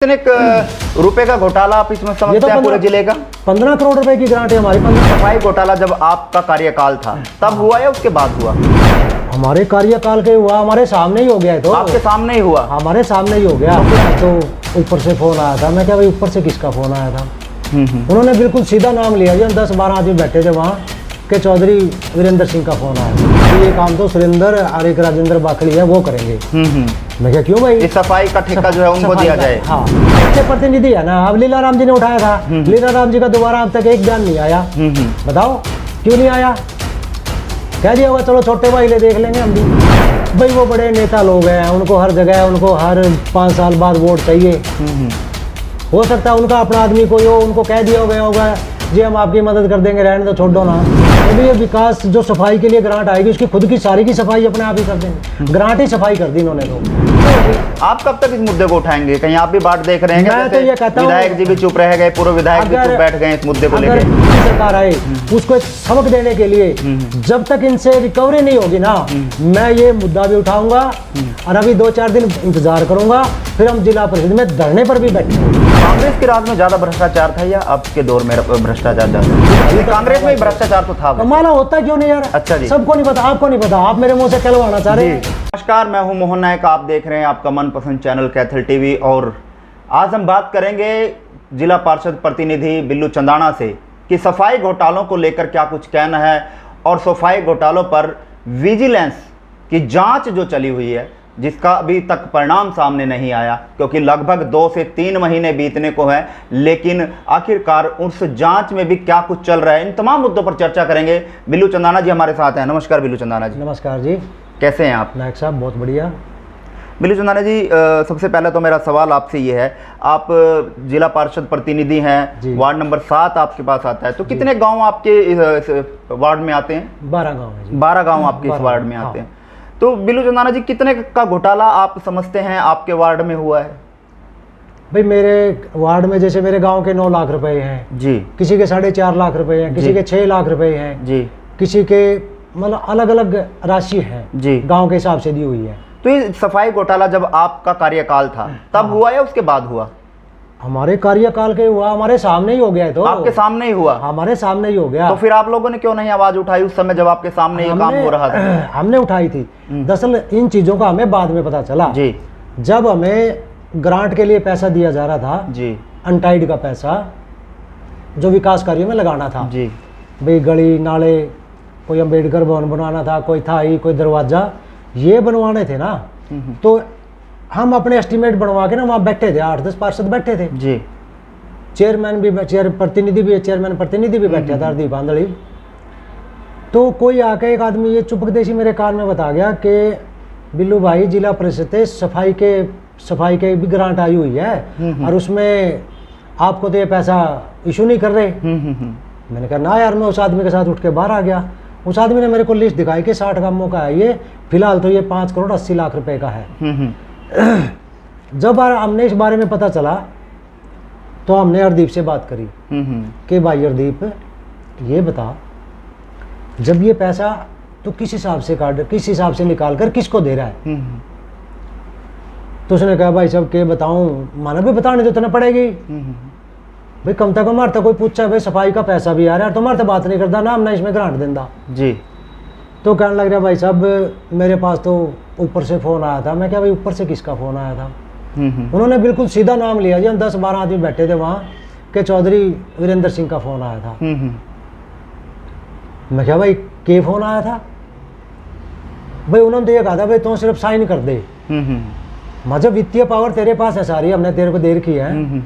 कितने रुपए का घोटाला आप इसमें समझते हैं पूरे जिले का? 15 करोड़ रुपए की ग्रांट है हमारी। सफाई घोटाला जब आपका कार्यकाल था तब हुआ या उसके बाद हुआ? हमारे कार्यकाल के हुआ, हमारे सामने ही हो गया है। तो आपके सामने ही हुआ? हमारे सामने ही हो गया। तो ऊपर से फोन आया था, मैं क्या भाई ऊपर से किसका फोन आया था? उन्होंने बिल्कुल सीधा नाम लिया, जो 10-12 आदमी बैठे थे वहाँ के चौधरी वीरेंद्र सिंह का फोन आया। ये काम तो सुरेंद्र और एक राजेंद्र बाखड़ी है वो करेंगे। मैं क्या क्यों भाई, इस सफाई का ठेका जो है उनको दिया जाए। हाँ, अच्छे प्रतिनिधि है ना। अब लीला राम जी ने उठाया था, लीला राम जी का दोबारा अब तक एक बयान नहीं आया। बताओ क्यों नहीं आया? कह दिया होगा चलो छोटे भाई ले देख लेंगे हम भी। भाई वो बड़े नेता लोग हैं, उनको हर जगह, उनको हर 5 साल बाद वोट चाहिए। हो सकता है उनका अपना आदमी कोई हो, उनको कह दिया गया होगा जी हम आपकी मदद कर देंगे, रहने तो छोड़ो ना। अभी ये विकास जो सफाई के लिए ग्रांट आएगी उसकी खुद की सारी की सफाई अपने आप ही कर देंगे। ग्रांट ही सफाई कर दी इन्होंने लोग। आप कब तक इस मुद्दे को उठाएंगे? कहीं आप भी बात देख रहे हैं? मैं तो ये कहता हूं, विधायक जी भी चुप रह गए, पूर्व विधायक भी चुप बैठ गए इस मुद्दे को लेकर। सरकार आए उसको एक सबक देने के लिए, जब तक इनसे रिकवरी नहीं होगी ना, मैं ये मुद्दा भी उठाऊंगा और अभी 2-4 दिन इंतजार करूंगा, फिर हम जिला परिषद में धरने पर भी बैठेंगे। कांग्रेस के राज में ज्यादा भ्रष्टाचार था या आपके दौर में भ्रष्टाचार ज्यादा? कांग्रेस में भ्रष्टाचार तो था। कमाला होता क्यों नहीं यार? अच्छा जी, सबको नहीं पता, आपको नहीं पता, आप मेरे मुंह से कहलवाना चाह रहे हैं। नमस्कार, मैं हूं मोहन नायक, आप देख रहे हैं आपका मनपसंद चैनल कैथल टीवी। और आज हम बात करेंगे जिला पार्षद प्रतिनिधि बिल्लू चंदाना से कि सफाई घोटालों को लेकर क्या कुछ कहना है और सफाई घोटालों पर विजिलेंस की जांच जो चली हुई है जिसका अभी तक परिणाम सामने नहीं आया, क्योंकि लगभग 2 से 3 महीने बीतने को है, लेकिन आखिरकार उस जांच में भी क्या कुछ चल रहा है, इन तमाम मुद्दों पर चर्चा करेंगे। बिल्लू चंदाना जी हमारे साथ हैं। नमस्कार बिल्लू चंदाना जी। नमस्कार जी, कैसे हैं आप? नायक साहब बहुत बढ़िया। बिल्लू चंदाना जी, सबसे पहले तो मेरा सवाल आपसे ये है, आप जिला पार्षद प्रतिनिधि हैं, वार्ड नंबर 7 आपके पास आता है, तो कितने गाँव आपके इस वार्ड में आते हैं? 12 गाँव है। 12 गाँव आपके इस वार्ड में आते हैं। तो बिल्लू चंदाना जी, कितने का घोटाला आप समझते हैं आपके वार्ड में हुआ है? भाई मेरे वार्ड में जैसे मेरे गांव के 9 लाख रुपए हैं जी, किसी के 4.5 लाख रुपए हैं, किसी के 6 लाख रुपए हैं जी, किसी के मतलब अलग अलग राशि है जी, गांव के हिसाब से दी हुई है। तो ये सफाई घोटाला जब आपका कार्यकाल था तब हुआ या उसके बाद हुआ? हमारे कार्यकाल के हुआ, हमारे सामने ही हो गया है। तो आपके सामने ही हुआ? हमारे सामने ही हो गया। तो फिर आप लोगों ने क्यों नहीं आवाज उठाई उस समय जब आपके सामने ये काम हो रहा था? हमने उठाई थी। दरअसल इन चीजों का हमें बाद में पता चला जी, जब हमें ग्रांट के लिए पैसा दिया जा रहा था जी, अनटाइड का पैसा जो विकास कार्यों में लगाना था जी, भाई गली नाले, कोई अम्बेडकर भवन बनवाना था, कोई थाई, कोई दरवाजा, ये बनवाने थे ना। तो हम अपने एस्टीमेट बनवा के ना वहाँ बैठे थे, 8-10 पार्षद बैठे थे जी, चेयरमैन भी, प्रतिनिधि भी, चेयरमैन प्रतिनिधि भी बैठा था, हरदीप आंधड़ी। तो कोई आके एक आदमी ये चुपकदेसी मेरे कान में बता गया कि बिल्लू भाई जिला परिषद से सफाई के भी ग्रांट आई हुई है और उसमें आपको तो ये पैसा इशू नहीं कर रहे। मैंने कहा ना यार, मैं उस आदमी के साथ उठ के बाहर आ गया। उस आदमी ने मेरे को लिस्ट दिखाई कि 60 कामों का है ये, फिलहाल तो ये 5 करोड़ 80 लाख रुपए का है। जब हमने इस बारे में पता चला तो हमने हरदीप से बात करी कि भाई हरदीप ये बता, जब ये पैसा तो किस हिसाब से काट, किस हिसाब से निकाल कर किसको दे रहा है? तो उसने कहा भाई साहब के बताऊं, माना भी बताने तो तुम्हें पड़ेगी भाई, कम तक हमारे तक कोई पूछा भाई सफाई का पैसा भी आ रहा है, तुम्हारे तो बात नहीं करता ना, हमने इसमें ग्रांट देंदा जी। तो कहने लग रहा भाई साहब मेरे पास तो ऊपर से फोन आया था। मैं क्या भाई ऊपर से किसका फोन आया था? उन्होंने बिल्कुल सीधा नाम लिया जी, हम 10-12 आदमी बैठे थे वहाँ के चौधरी वीरेंद्र सिंह का फोन आया था। मैं क्या भाई के फोन आया था? भाई उन्होंने तो ये कहा था भाई तुम सिर्फ साइन कर दे, मतलब वित्तीय पावर तेरे पास है सारी, हमने तेरे को देर की है,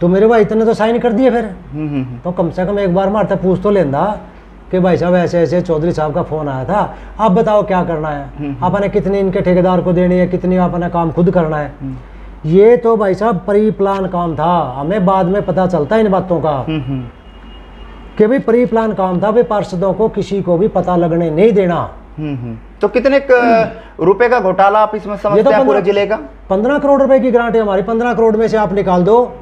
तो मेरे भाई इतने तो साइन कर दिए फिर। तो कम से कम एक बार मारता पूछ तो लेंदा कि भाई साहब ऐसे ऐसे चौधरी साहब का फोन आया था, आप बताओ क्या करना है, आपने कितनी इनके ठेकेदार को देनी है, कितनी आपने काम खुद करना है। ये तो भाई साहब प्री प्लान काम था, हमें बाद में पता चलता है इन बातों का कि भाई प्री प्लान काम था, भाई पार्षदों को किसी को भी पता लगने नहीं देना। तो कितने रुपए का घोटाला आप इसमें समझते हैं पूरे जिले का? 15 करोड़ रुपए की ग्रांट है हमारी। 15 करोड़ में से आप निकाल दो,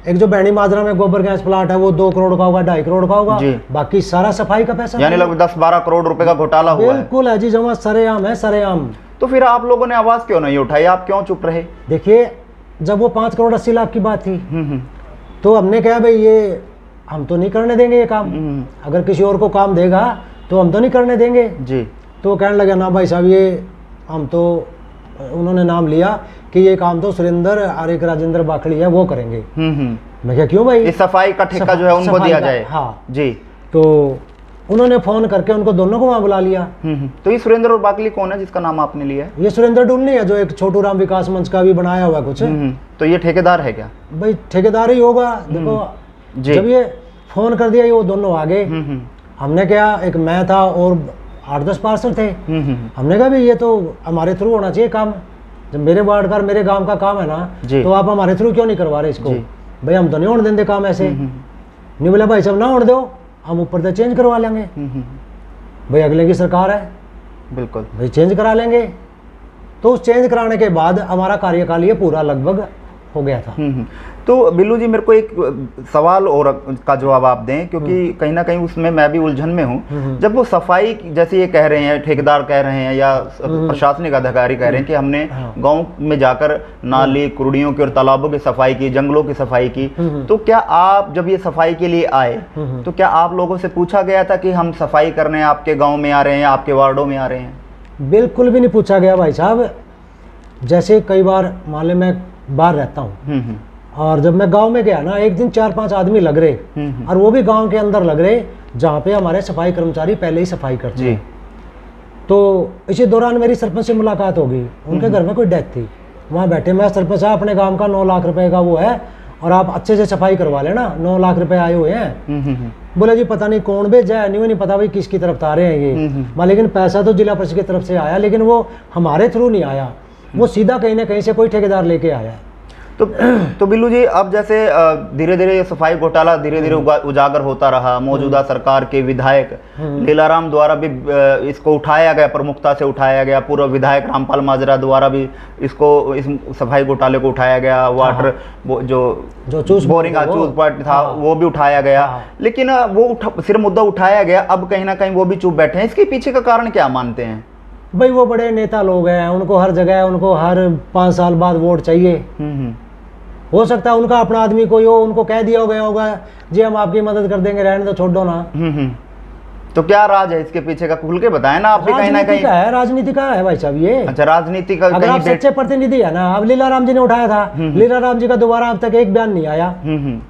एक जो बैणी माजरा में गोबर गैस प्लांट है वो 2 करोड़ का होगा, 2.5 करोड़ का होगा, बाकी सारा सफाई का पैसा, यानी लगभग 10-12 करोड़ रुपए का घोटाला हुआ है। बिल्कुल है जी, जमा सरेआम है, सरेआम। तो फिर आप लोगों ने आवाज क्यों नहीं उठाई, आप क्यों चुप रहे? देखिए जब वो 5 करोड़ 80 लाख की बात थी, तो हमने कहा भाई ये हम तो नहीं करने देंगे ये काम, अगर किसी और को काम देगा तो हम तो नहीं करने देंगे जी। तो कहने लगे ना भाई साहब ये हम तो, उन्होंने नाम लिया कि ये काम तो सुरेंद्र और एक राजेंद्र बाखड़ी है वो करेंगे। मैं क्या क्यों भाई, इस सफाई का ठेका जो है उनको दिया जाए। हाँ जी। तो उन्होंने फोन करके उनको दोनों को वहाँ बुला लिया। तो ये सुरेंद्र और बाकली कौन है जिसका नाम आपने लिया है? ये सुरेंद्र डुलनी है जो एक छोटू राम विकास मंच का भी बनाया हुआ कुछ। तो ये ठेकेदार है क्या? भाई ठेकेदार ही होगा। देखो जब ये फोन कर दिया ये वो दोनों आ गए। हमने क्या, एक मैं था और 8-10 पार्षद थे। हमने कहा भाई ये तो हमारे थ्रू होना चाहिए काम, जब मेरे वार्ड का मेरे गांव का काम है ना तो आप हमारे थ्रू क्यों नहीं करवा रहे इसको? भाई हम तो नहीं होने देंगे काम ऐसे। नहीं बोला भाई साहब ना होने दो, हम ऊपर से चेंज करवा लेंगे। भाई अगले की सरकार है, बिल्कुल भाई चेंज करा लेंगे। तो उस चेंज कराने के बाद हमारा कार्यकाल ये पूरा लगभग हो गया था। तो बिल्लू जी मेरे को एक सवाल और का जवाब आप दें, क्योंकि कहीं ना कहीं उसमें मैं भी उलझन में हूँ। जब वो सफाई जैसे ये कह रहे हैं, ठेकेदार कह रहे हैं या प्रशासनिक अधिकारी कह रहे हैं कि हमने गांव में जाकर नाली कुर्डियों की और तालाबों की सफाई की, जंगलों की सफाई की, तो क्या आप जब ये सफाई के लिए आए तो क्या आप लोगों से पूछा गया था कि हम सफाई करने आपके गाँव में आ रहे हैं, आपके वार्डों में आ रहे हैं? बिल्कुल भी नहीं पूछा गया भाई साहब। जैसे कई बार मान लें मैं बाहर रहता हूँ और जब मैं गांव में गया ना, एक दिन 4-5 आदमी लग रहे और वो भी गांव के अंदर लग रहे जहाँ पे हमारे सफाई कर्मचारी पहले ही सफाई करते हैं। तो इसी दौरान मेरी सरपंच से मुलाकात हो गई। उनके घर में कोई डेथ थी, वहाँ बैठे, मैं सरपंच साहब अपने गाँव का 9 लाख रुपए का वो है और आप अच्छे से सफाई करवा लेना, 9 लाख रुपए आए हुए हैं। बोले जी पता नहीं कौन भेजा है, नहीं पता भाई किसकी तरफ आ रहे हैं ये, लेकिन पैसा तो जिला परिषद की तरफ से आया, लेकिन वो हमारे थ्रू नहीं आया, वो सीधा कहीं ना कहीं से कोई ठेकेदार लेके आया है। तो बिल्लू जी अब जैसे धीरे धीरे सफाई घोटाला धीरे धीरे उजागर होता रहा, मौजूदा सरकार के विधायक लीलाराम द्वारा भी इसको उठाया गया, प्रमुखता से उठाया गया, पूर्व विधायक रामपाल माजरा द्वारा भी इसको, इस सफाई घोटाले को उठाया गया, वाटर जो बोरिंग चूज था वो भी उठाया गया, लेकिन वो सिर्फ मुद्दा उठाया गया, अब कहीं ना कहीं वो भी चुप बैठे हैं। इसके पीछे का कारण क्या मानते हैं? भाई वो बड़े नेता लोग हैं, उनको हर जगह, उनको हर 5 साल बाद वोट चाहिए। हो सकता है उनका अपना आदमी कोई हो, उनको कह दिया होगा जी हम आपकी मदद कर देंगे, रहने दो, छोड़ो ना। तो क्या राज है इसके पीछे का, खुल के बताएं ना। आप भी कहीं ना कहीं है, राजनीति का है भाई साहब ये। अच्छा, राजनीति का अगर आप सच्चे प्रतिनिधि है ना। अब लीलाराम जी ने उठाया था, लीलाराम जी का दोबारा अब तक एक बयान नहीं आया।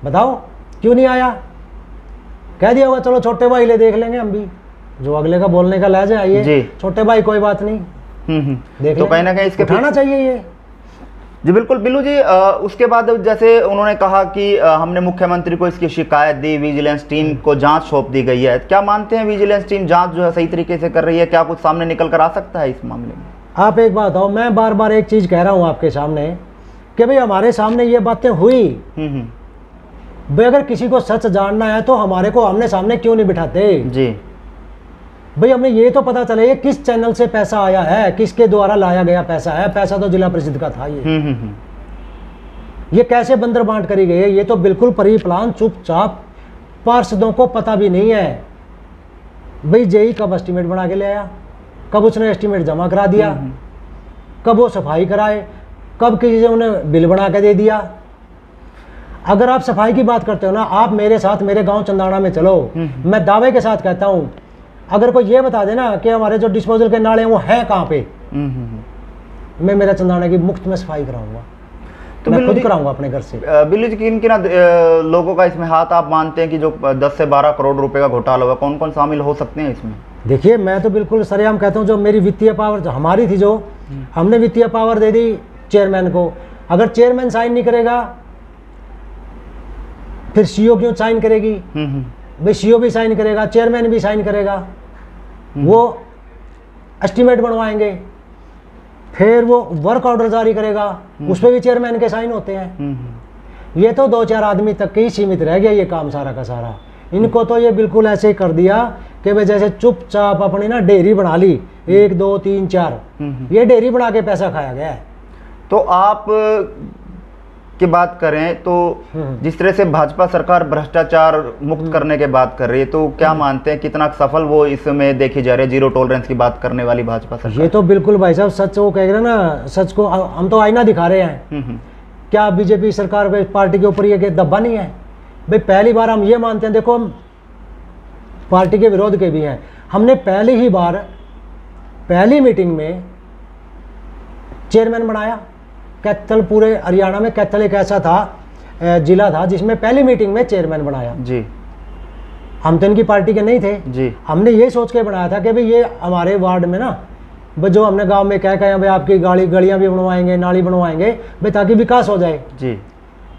बताओ क्यों नहीं आया? कह दिया होगा चलो छोटे भाई ले देख लेंगे हम भी, जो अगले का बोलने का लहजा है ये, छोटे भाई कोई बात नहीं, देख तो कहीं ना कहीं इसके उठाना चाहिए ये। जी बिल्कुल बिल्लू जी। उसके बाद जैसे उन्होंने कहा कि हमने मुख्यमंत्री को इसकी शिकायत दी, विजिलेंस टीम को जांच सौंप दी गई है। क्या मानते हैं विजिलेंस टीम जांच जो है सही तरीके से कर रही है? क्या कुछ सामने निकल कर आ सकता है इस मामले में? आप एक बात बताओ, मैं बार बार एक चीज कह रहा हूँ आपके सामने कि भाई हमारे सामने ये बातें हुई, भाई अगर किसी को सच जानना है तो हमारे को आमने सामने क्यों नहीं बिठाते जी? भाई हमें ये तो पता चले ये किस चैनल से पैसा आया है, किसके द्वारा लाया गया पैसा है। पैसा तो जिला परिषद का था ये कैसे बंदर बांट करी गई है, ये तो बिल्कुल परी प्लान चुपचाप, पार्षदों को पता भी नहीं है। भाई जेई कब एस्टीमेट बना के ले आया, कब उसने एस्टीमेट जमा करा दिया, कब वो सफाई कराए, कब किसी से उन्हें बिल बना के दे दिया। अगर आप सफाई की बात करते हो ना, आप मेरे साथ मेरे गांव चंदाना में चलो, मैं दावे के साथ कहता हूं, अगर कोई ये बता देना कि हमारे जो डिस्पोजल के नाले हैं वो हैं कहाँ पे, मैं मेरा चंदाना की मुफ्त में सफाई कराऊंगा, तो मैं खुद कराऊंगा अपने घर से। बिल्लू जी किन लोगों का इसमें हाथ आप मानते हैं कि जो 10 से 12 करोड़ रुपए का घोटाला हुआ, कौन कौन शामिल हो सकते हैं इसमें? देखिए मैं तो बिल्कुल सरेआम कहता हूँ, जो मेरी वित्तीय पावर हमारी थी, जो हमने वित्तीय पावर दे दी चेयरमैन को, अगर चेयरमैन साइन नहीं करेगा फिर सीओ क्यों साइन करेगी? भाई सीओ भी साइन करेगा, चेयरमैन भी साइन करेगा, वो एस्टीमेट बनवाएंगे, फिर वो वर्क ऑर्डर जारी करेगा, उस पर भी चेयरमैन के साइन होते हैं। ये तो 2-4 आदमी तक के ही सीमित रह गया ये काम सारा का सारा। इनको तो ये बिल्कुल ऐसे ही कर दिया कि भाई जैसे चुपचाप अपनी ना डेयरी बना ली, 1 2 3 4, ये डेयरी बना के पैसा खाया गया है। तो आप की बात करें तो जिस तरह से भाजपा सरकार भ्रष्टाचार मुक्त करने के बात कर रही है, तो क्या मानते हैं कितना सफल वो इसमें देखी जा रही है, जीरो टॉलरेंस की बात करने वाली भाजपा सरकार? ये तो बिल्कुल भाई साहब सच वो कह रहे हैं ना, सच को हम तो आईना दिखा रहे हैं क्या बीजेपी सरकार के पार्टी के ऊपर ये दब्बा नहीं है? भाई पहली बार हम ये मानते हैं, देखो हम पार्टी के विरोध के भी हैं, हमने पहली ही बार पहली मीटिंग में चेयरमैन बनाया। कैथल, पूरे हरियाणा में कैथल एक ऐसा था जिला था जिसमें पहली मीटिंग में चेयरमैन बनाया जी। हम तो इनकी पार्टी के नहीं थे जी। हमने ये सोच के बनाया था कि भाई ये हमारे वार्ड में ना, भाई जो हमने गांव में कह भाई आपकी गलियां भी बनवाएंगे, नाली बनवाएंगे भाई, ताकि विकास हो जाए जी।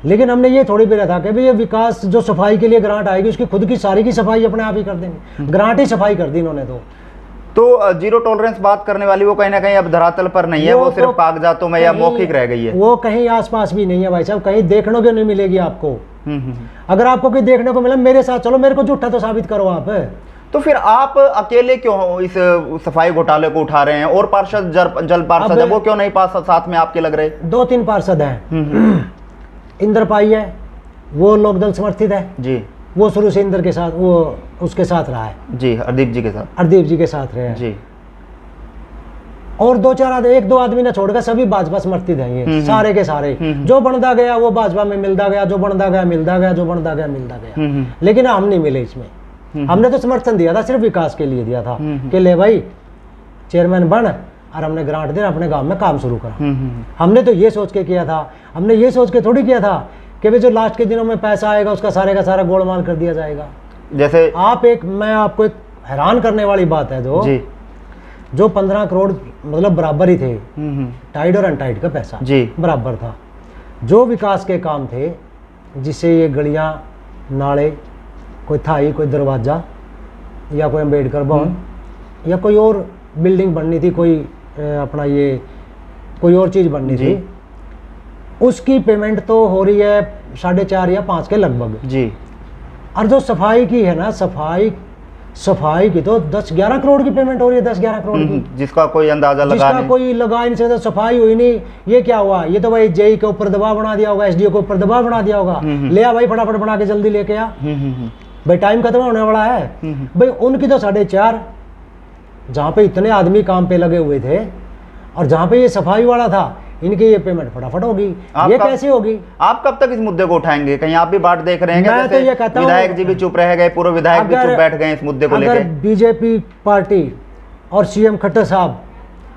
लेकिन हमने ये थोड़ी भी रखा कि भाई ये विकास जो सफाई के लिए ग्रांट आएगी उसकी खुद की सारी की सफाई अपने आप ही कर देंगे। ग्रांट ही सफाई कर दी इन्होंने। तो जीरो टॉलरेंस बात करने वाली वो कहीं ना कहीं अब धरातल पर नहीं है, वो सिर्फ कागजातों में या मौखिक रह गई है। वो कहीं आसपास भी नहीं है भाई साहब, कहीं देखने को नहीं मिलेगी आपको। अगर आपको कोई देखने को मिला मेरे साथ चलो, मेरे को झूठा तो साबित करो आप। तो फिर आप अकेले क्यों इस सफाई घोटाले को उठा रहे हैं? और पार्षद जल पार्षद है वो क्यों नहीं पास साथ में आपके लग रहे? 2-3 पार्षद हैं। इंद्र पाई है, वो लोकदल समर्थित है जी, वो शुरू से इंद्र के साथ, वो उसके साथ रहा है जी, हरदीप जी के साथ, हरदीप जी के साथ रहे हैं जी। और 1-2 आदमी ने छोड़कर सभी भाजपा समर्थित हैं ये सारे के सारे। जो बनता गया वो भाजपा में मिलता गया, जो बनता गया मिलता गया, जो बनता गया मिलता गया। लेकिन हम नहीं मिले इसमें। हमने तो समर्थन दिया था, सिर्फ विकास के लिए दिया था कि ले भाई चेयरमैन बन, और हमने ग्रांट दे, अपने गांव में काम शुरू करा। हमने तो ये सोच के किया था, हमने ये सोच के थोड़ी किया था कि भाई जो लास्ट के दिनों में पैसा आएगा उसका सारे का सारा गोलमाल कर दिया जाएगा। जैसे मैं आपको एक हैरान करने वाली बात है, जो 15 करोड़ मतलब बराबर ही थे, टाइड और अनटाइड का पैसा जी बराबर था। जो विकास के काम थे, जिससे ये गलियां, नाले, कोई थाई, कोई दरवाजा या कोई अम्बेडकर भवन या कोई और बिल्डिंग बननी थी, कोई अपना ये कोई और चीज़ बननी थी, उसकी पेमेंट तो हो रही है 4.5 या 5 के लगभग जी। और जो सफाई की है ना, सफाई की तो 10-11 करोड़ की पेमेंट हो रही है, 10-11 करोड़ की, जिसका कोई अंदाजा कोई लगा नहीं सकता। सफाई हुई नहीं, ये क्या हुआ? ये तो भाई जेई के ऊपर दबाव बना दिया होगा, एसडीओ के ऊपर दबाव बना दिया होगा, ले आ भाई फटाफट बना के जल्दी लेके आ भाई, टाइम खत्म होने वाला है भाई। उनकी तो 4.5, जहाँ पे इतने आदमी काम पे लगे हुए थे और जहाँ पे ये सफाई वाला था, इनकी ये पेमेंट फटाफट होगी। ये कैसे होगी? आप कब तक इस मुद्दे को उठाएंगे? कहीं आप भी बात देख रहे हैं? मैं तो ये कहता हूं, विधायक जी भी चुप रह गए, पूर्व विधायक भी चुप बैठ गए इस मुद्दे को लेकर। बीजेपी पार्टी और सीएम खट्टर साहब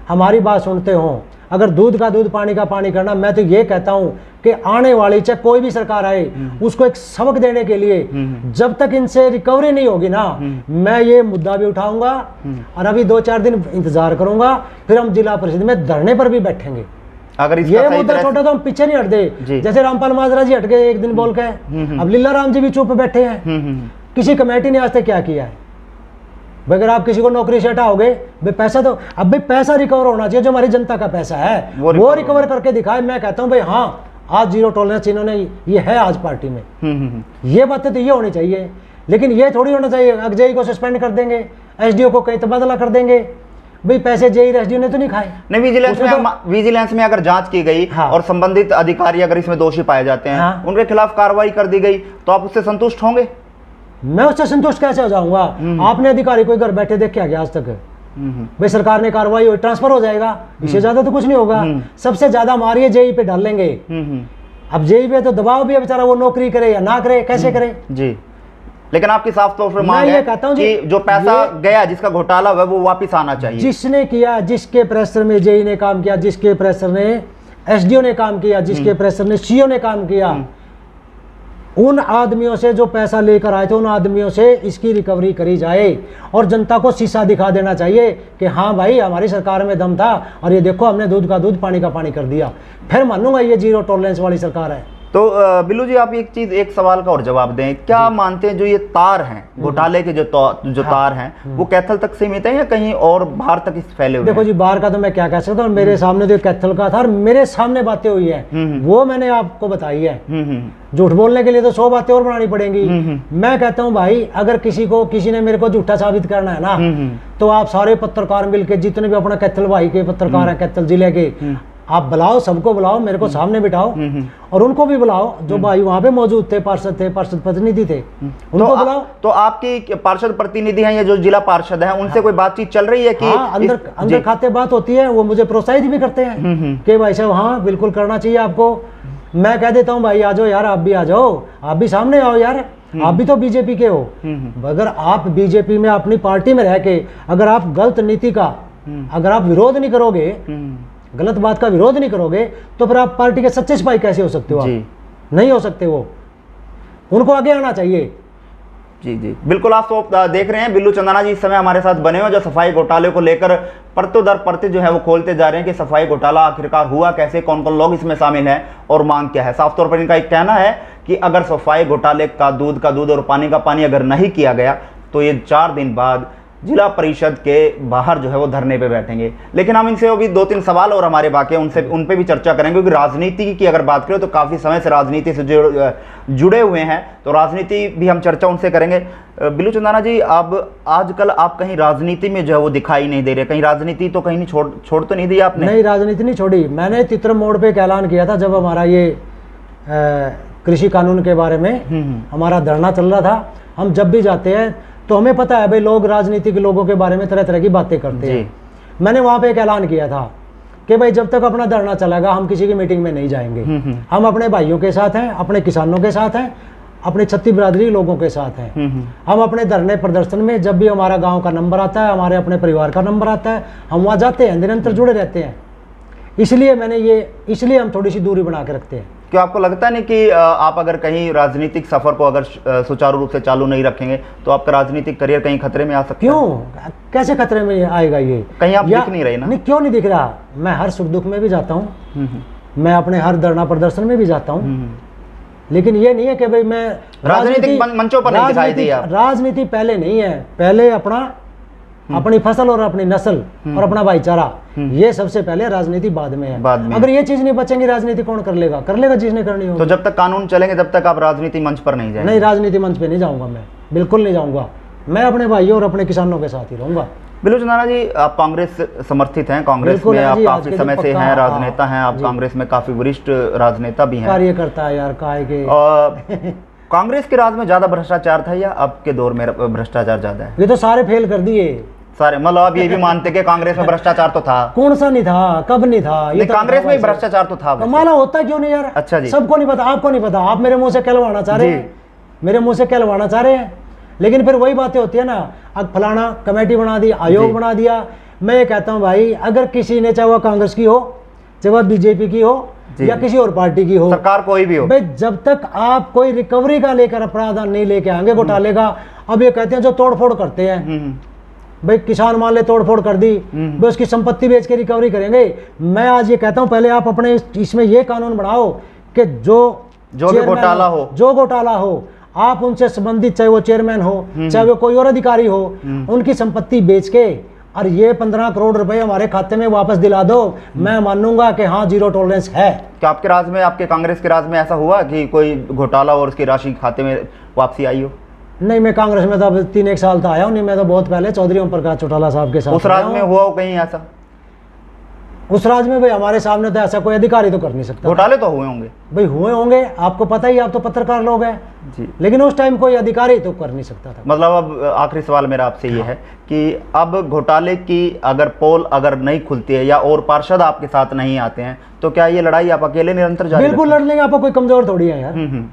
हमारी बात सुनते हो, अगर दूध का दूध पानी का पानी करना, मैं तो ये कहता हूं कि आने वाली चाहे कोई भी सरकार आए, उसको एक सबक देने के लिए जब तक इनसे रिकवरी नहीं होगी ना, मैं ये मुद्दा भी उठाऊंगा और अभी 2-4 दिन इंतजार करूंगा, फिर हम जिला परिषद में धरने पर भी बैठेंगे। अगर ये मुद्दा छोटा तो हम पीछे नहीं हट दे, जैसे रामपाल माजरा जी हट गए एक दिन बोल के, अब लीला राम जी भी चुप बैठे हैं। किसी कमेटी ने आज तक क्या किया है? अगर आप किसी को नौकरी से हटाओगे भाई, पैसा तो अब भाई पैसा रिकवर होना चाहिए, जो हमारी जनता का पैसा है वो रिकवर करके दिखाए। मैं कहता हूँ भाई हाँ, आज जीरो टॉलरेंस इन्होंने ये है आज पार्टी में, ये बातें तो ये होनी चाहिए। लेकिन ये थोड़ी होना चाहिए अजय को सस्पेंड कर देंगे, एसडीओ को कहीं तबादला कर देंगे भाई, पैसे जेई एसडीओ ने तो नहीं खाए। नहीं, विजिलेंस में अगर जांच की गई और संबंधित अधिकारी अगर इसमें दोषी पाए जाते हैं, उनके खिलाफ कार्रवाई कर दी गई, तो आप उससे संतुष्ट होंगे? मैं उससे संतुष्ट कैसे हो जाऊंगा? आपने अधिकारी कोई घर बैठे देखा क्या आज तक? भाई सरकार ने कार्रवाई हुई, ट्रांसफर हो जाएगा, इससे ज्यादा तो कुछ नहीं होगा। सबसे ज्यादा हमारी जेई पे डाल लेंगे। अब जेई पे तो दबाव भी है, बेचारा वो नौकरी करे या ना करे, कैसे करे जी। लेकिन आपकी साफ तौर पर मांग है कि जो पैसा गया, जिसका घोटाला हुआ, वो वापस आना चाहिए। जिसने किया, जिसके प्रेशर में जेई ने काम किया, जिसके प्रेशर ने एसडीओ ने काम किया, जिसके प्रेशर ने सीओ ने काम किया, उन आदमियों से जो पैसा लेकर आए थे, उन आदमियों से इसकी रिकवरी करी जाए और जनता को शीशा दिखा देना चाहिए कि हाँ भाई हमारी सरकार में दम था और ये देखो हमने दूध का दूध पानी का पानी कर दिया, फिर मानूंगा ये जीरो टॉलरेंस वाली सरकार है। तो बिल्लू जी, आप एक सवाल का और जवाब दें, क्या मानते हैं जो ये तार हैं, घोटाले के जो तार हैं, वो कैथल तक सीमित है या कहीं और बाहर तक फैले हुए? देखो जी, बाहर का तो मैं क्या कह सकता हूँ, मेरे सामने जो कैथल का था और मेरे सामने बातें हुई है वो मैंने आपको बताई है। झूठ बोलने के लिए तो 100 बातें और बनानी पड़ेंगी। मैं कहता हूँ भाई, अगर किसी ने मेरे को झूठा साबित करना है ना, तो आप सारे पत्रकार मिलकर, जितने भी अपना कैथल भाई के पत्रकार हैं, कैथल जिले के, आप बुलाओ, सबको बुलाओ, मेरे को सामने बिठाओ और उनको भी बुलाओ जो भाई वहां पे मौजूद थे, पार्षद प्रतिनिधि थे, उनको बुलाओ। तो आपकी पार्षद प्रतिनिधि हैं या जो जिला पार्षद हैं, उनसे कोई बातचीत चल रही है कि अंदर खाते बात होती है? वो मुझे प्रोत्साहित भी करते हैं कि भाई साहब हाँ बिल्कुल करना चाहिए आपको, मैं कह देता हूँ भाई आ जाओ यार, आप भी आ जाओ, आप भी सामने आओ यार, आप भी तो बीजेपी के हो। अगर आप बीजेपी में अपनी पार्टी में रह के अगर आप गलत नीति का अगर आप विरोध नहीं करोगे, गलत बात का विरोध नहीं करोगे, तो फिर आप पार्टी के सच्चे सिपाही कैसे हो सकते हो? आप नहीं हो सकते। वो उनको आगे आना चाहिए। जी जी बिल्कुल। आप तो देख रहे हैं बिल्लू चंदाना जी इस समय हमारे साथ बने हुए, जो सफाई घोटाले को लेकर परतों दर परतें जो है वो खोलते जा रहे हैं कि सफाई घोटाला आखिरकार हुआ कैसे, कौन कौन लोग इसमें शामिल हैं और मांग क्या है। साफ तौर पर इनका एक कहना है कि अगर सफाई घोटाले का दूध और पानी का पानी अगर नहीं किया गया तो ये 4 दिन बाद जिला परिषद के बाहर जो है वो धरने पे बैठेंगे। लेकिन हम इनसे भी 2-3 सवाल और हमारे बाकी हैं, उनसे उन पे भी चर्चा करेंगे, क्योंकि राजनीति की अगर बात करें तो काफ़ी समय से राजनीति से जुड़े हुए हैं, तो राजनीति भी हम चर्चा उनसे करेंगे। बिल्लू चंदाना जी, अब आजकल आप कहीं राजनीति में जो है वो दिखाई नहीं दे रहे, कहीं राजनीति तो कहीं नहीं छोड़ तो नहीं दी आपने? नहीं, राजनीति नहीं छोड़ी। मैंने तितर मोड़ पे एक ऐलान किया था जब हमारा ये कृषि कानून के बारे में हमारा धरना चल रहा था। हम जब भी जाते हैं तो हमें पता है भाई लोग राजनीतिक लोगों के बारे में तरह तरह की बातें करते हैं। मैंने वहाँ पे एक ऐलान किया था कि भाई जब तक अपना धरना चलेगा हम किसी की मीटिंग में नहीं जाएंगे। हम अपने भाइयों के साथ हैं, अपने किसानों के साथ हैं, अपने छत्ती बिरादरी लोगों के साथ हैं। हम अपने धरने प्रदर्शन में जब भी हमारा गाँव का नंबर आता है, हमारे अपने परिवार का नंबर आता है, हम वहाँ जाते हैं, निरंतर जुड़े रहते हैं। इसलिए हम थोड़ी सी दूरी बना के रखते हैं। क्यों आपको लगता नहीं कि आप अगर कहीं राजनीतिक सफर को अगर सुचारू रूप से चालू नहीं रखेंगे तो आपका राजनीतिक करियर कहीं खतरे में आ सकता है? क्यों, कैसे खतरे में आएगा ये? कहीं आप दिख नहीं रहे ना? नहीं, क्यों नहीं दिख रहा? मैं हर सुख दुख में भी जाता हूँ, मैं अपने हर धरना प्रदर्शन में भी जाता हूँ, लेकिन ये नहीं है कि भाई मैं राजनीतिक मंचों पर नहीं दिखाई दी आप। राजनीति पहले नहीं है, पहले अपनी फसल और अपनी नस्ल और अपना भाईचारा, ये सबसे पहले, राजनीति बाद में है। अगर ये चीज नहीं बचेंगी राजनीति कौन कर लेगा? जिसने करनी हो। तो जब तक कानून चलेंगे तब तक आप राजनीति मंच पर नहीं जाएंगे? नहीं, राजनीति मंच पे नहीं जाऊंगा मैं, बिल्कुल नहीं जाऊंगा। मैं अपने भाइयों और अपने किसानों के साथ ही रहूंगा। बिल्लू चंदाना जी, आप कांग्रेस समर्थित हैं, कांग्रेस में आप काफी समय से हैं, राजनेता हैं आप, कांग्रेस में काफी वरिष्ठ राजनेता भी हैं। कार्यकर्ता है यार, काहे के। कांग्रेस के राज में ज्यादा भ्रष्टाचार था या आपके दौर में भ्रष्टाचार ज्यादा है? ये तो सारे फेल कर दिए सारे। मतलब आप ये भी मानते कि कांग्रेस में भ्रष्टाचार तो था? कौन सा नहीं था, कब नहीं था? ये कांग्रेस में भ्रष्टाचार तो था। माला होता क्यों नहीं यार? अच्छा जी, सबको नहीं पता, आपको नहीं पता, आप मेरे मुंह से कहलवाना चाह रहे हैं, मेरे मुंह से कहलवाना चाह रहे हैं। लेकिन फिर वही बातें होती है ना, अब फलाना कमेटी बना दी, आयोग बना दिया। मैं ये कहता हूँ भाई, अगर किसी ने, चाहे वह कांग्रेस की हो, चाहे वह बीजेपी की हो या किसी और पार्टी की हो, सरकार कोई भी हो, भाई जब तक आप कोई रिकवरी का लेकर अपराधान नहीं लेके आएंगे घोटाले का। अब ये कहते हैं जो तोड़फोड़ करते हैं, भाई किसान मान ले तोड़फोड़ कर दी, भाई उसकी संपत्ति बेच के रिकवरी करेंगे। मैं आज ये कहता हूँ पहले आप अपने इसमें ये कानून बनाओ कि जो घोटाला हो आप उनसे संबंधित, चाहे वो चेयरमैन हो चाहे वो कोई और अधिकारी हो, उनकी संपत्ति बेच के और ये 15 करोड़ रुपए हमारे खाते में वापस दिला दो, मैं मानूंगा कि हाँ जीरो टॉलरेंस है। क्या आपके राज में, आपके कांग्रेस के राज में ऐसा हुआ कि कोई घोटाला और उसकी राशि खाते में वापसी आई हो? नहीं, मैं कांग्रेस में तो अब 3-1 साल था आया हूँ नहीं, मैं तो बहुत पहले चौधरी ओम प्रकाश चौटाला साहब के साथ। उस राज में हुआ हो कहीं ऐसा? उस राज में भाई हमारे सामने तो ऐसा कोई अधिकारी तो कर नहीं सकता। घोटाले तो हुए होंगे भाई, हुए होंगे, आपको पता ही, आप तो पत्रकार लोग हैं जी, लेकिन उस टाइम कोई अधिकारी तो कर नहीं सकता था। मतलब अब आखिरी सवाल मेरा आपसे ये है कि अब घोटाले की अगर पोल अगर नहीं खुलती है या और पार्षद आपके साथ नहीं आते हैं तो क्या ये लड़ाई आप अकेले निरंतर जारी? बिल्कुल लड़ लेंगे, आपको कोई कमजोर थोड़ी है यार।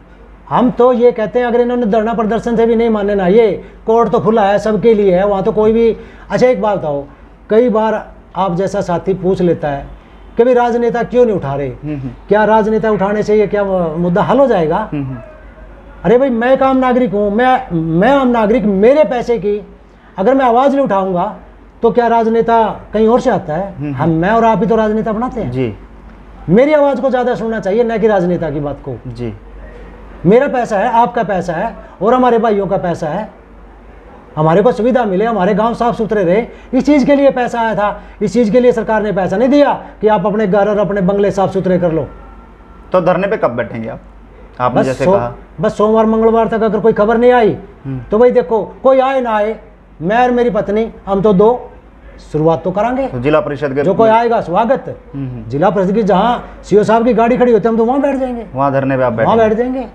हम तो ये कहते हैं अगर इन्होंने धरना प्रदर्शन से भी नहीं माने ना, ये कोर्ट तो खुला है सबके लिए है, वहाँ तो कोई भी। अच्छा एक बात बताओ, कई बार आप जैसा साथी पूछ लेता है कि भाई राजनेता क्यों नहीं उठा रहे, क्या राजनेता उठाने से ये क्या मुद्दा हल हो जाएगा? अरे भाई मैं एक आम नागरिक हूँ, मैं आम नागरिक, मेरे पैसे की अगर मैं आवाज़ नहीं उठाऊंगा तो क्या राजनेता कहीं और से आता है? हम, मैं और आप ही तो राजनेता बनाते हैं जी। मेरी आवाज़ को ज़्यादा सुनना चाहिए, न कि राजनेता की बात को जी। मेरा पैसा है, आपका पैसा है और हमारे भाइयों का पैसा है, हमारे को सुविधा मिले, हमारे गांव साफ सुथरे रहे, इस चीज़ के लिए पैसा आया था। इस चीज़ के लिए सरकार ने पैसा नहीं दिया कि आप अपने घर और अपने बंगले साफ सुथरे कर लो। तो धरने पे कब बैठेंगे आप? आपने जैसे कहा बस सोमवार मंगलवार तक अगर कोई खबर नहीं आई तो भाई देखो, कोई आए ना आए, मैं और मेरी पत्नी हम तो 2 शुरुआत तो करांगे। तो जिला परिषद के जो कोई आएगा स्वागत, जिला परिषद की जहाँ सीओ साहब की गाड़ी खड़ी होती है हम तो वहाँ बैठ जाएंगे, वहाँ धरने पे आप वहाँ बैठ जाएंगे।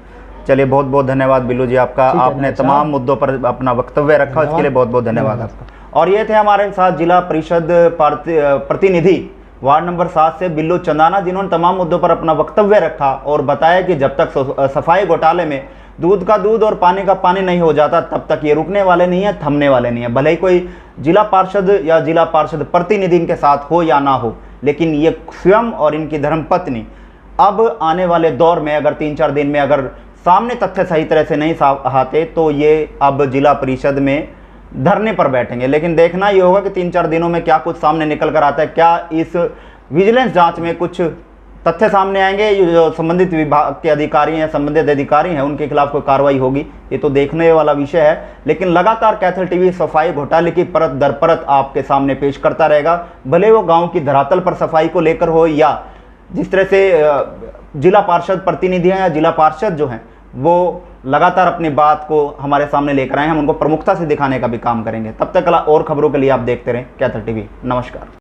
चलिए बहुत बहुत धन्यवाद बिल्लू जी आपका, आपने तमाम मुद्दों पर अपना वक्तव्य रखा, उसके लिए बहुत बहुत धन्यवाद आपका। और ये थे हमारे साथ जिला परिषद प्रतिनिधि वार्ड नंबर 7 से बिल्लू चंदाना, जिन्होंने तमाम मुद्दों पर अपना वक्तव्य रखा और बताया कि जब तक सफाई घोटाले में दूध का दूध और पानी का पानी नहीं हो जाता तब तक ये रुकने वाले नहीं है, थमने वाले नहीं है। भले ही कोई जिला पार्षद या जिला पार्षद प्रतिनिधि इनके साथ हो या ना हो, लेकिन ये स्वयं और इनकी धर्मपत्नी अब आने वाले दौर में अगर 3-4 दिन में अगर सामने तथ्य सही तरह से नहीं आते तो ये अब जिला परिषद में धरने पर बैठेंगे। लेकिन देखना ये होगा कि 3-4 दिनों में क्या कुछ सामने निकल कर आता है, क्या इस विजिलेंस जांच में कुछ तथ्य सामने आएंगे, जो संबंधित विभाग के अधिकारी हैं, संबंधित अधिकारी हैं, उनके खिलाफ कोई कार्रवाई होगी, ये तो देखने वाला विषय है। लेकिन लगातार कैथल टीवी सफाई घोटाले की परत दर परत आपके सामने पेश करता रहेगा, भले वो गांव की धरातल पर सफाई को लेकर हो या जिस तरह से जिला पार्षद प्रतिनिधि हैं या जिला पार्षद जो हैं वो लगातार अपनी बात को हमारे सामने लेकर आए, हम उनको प्रमुखता से दिखाने का भी काम करेंगे। तब तक और खबरों के लिए आप देखते रहें कैथल टीवी। नमस्कार।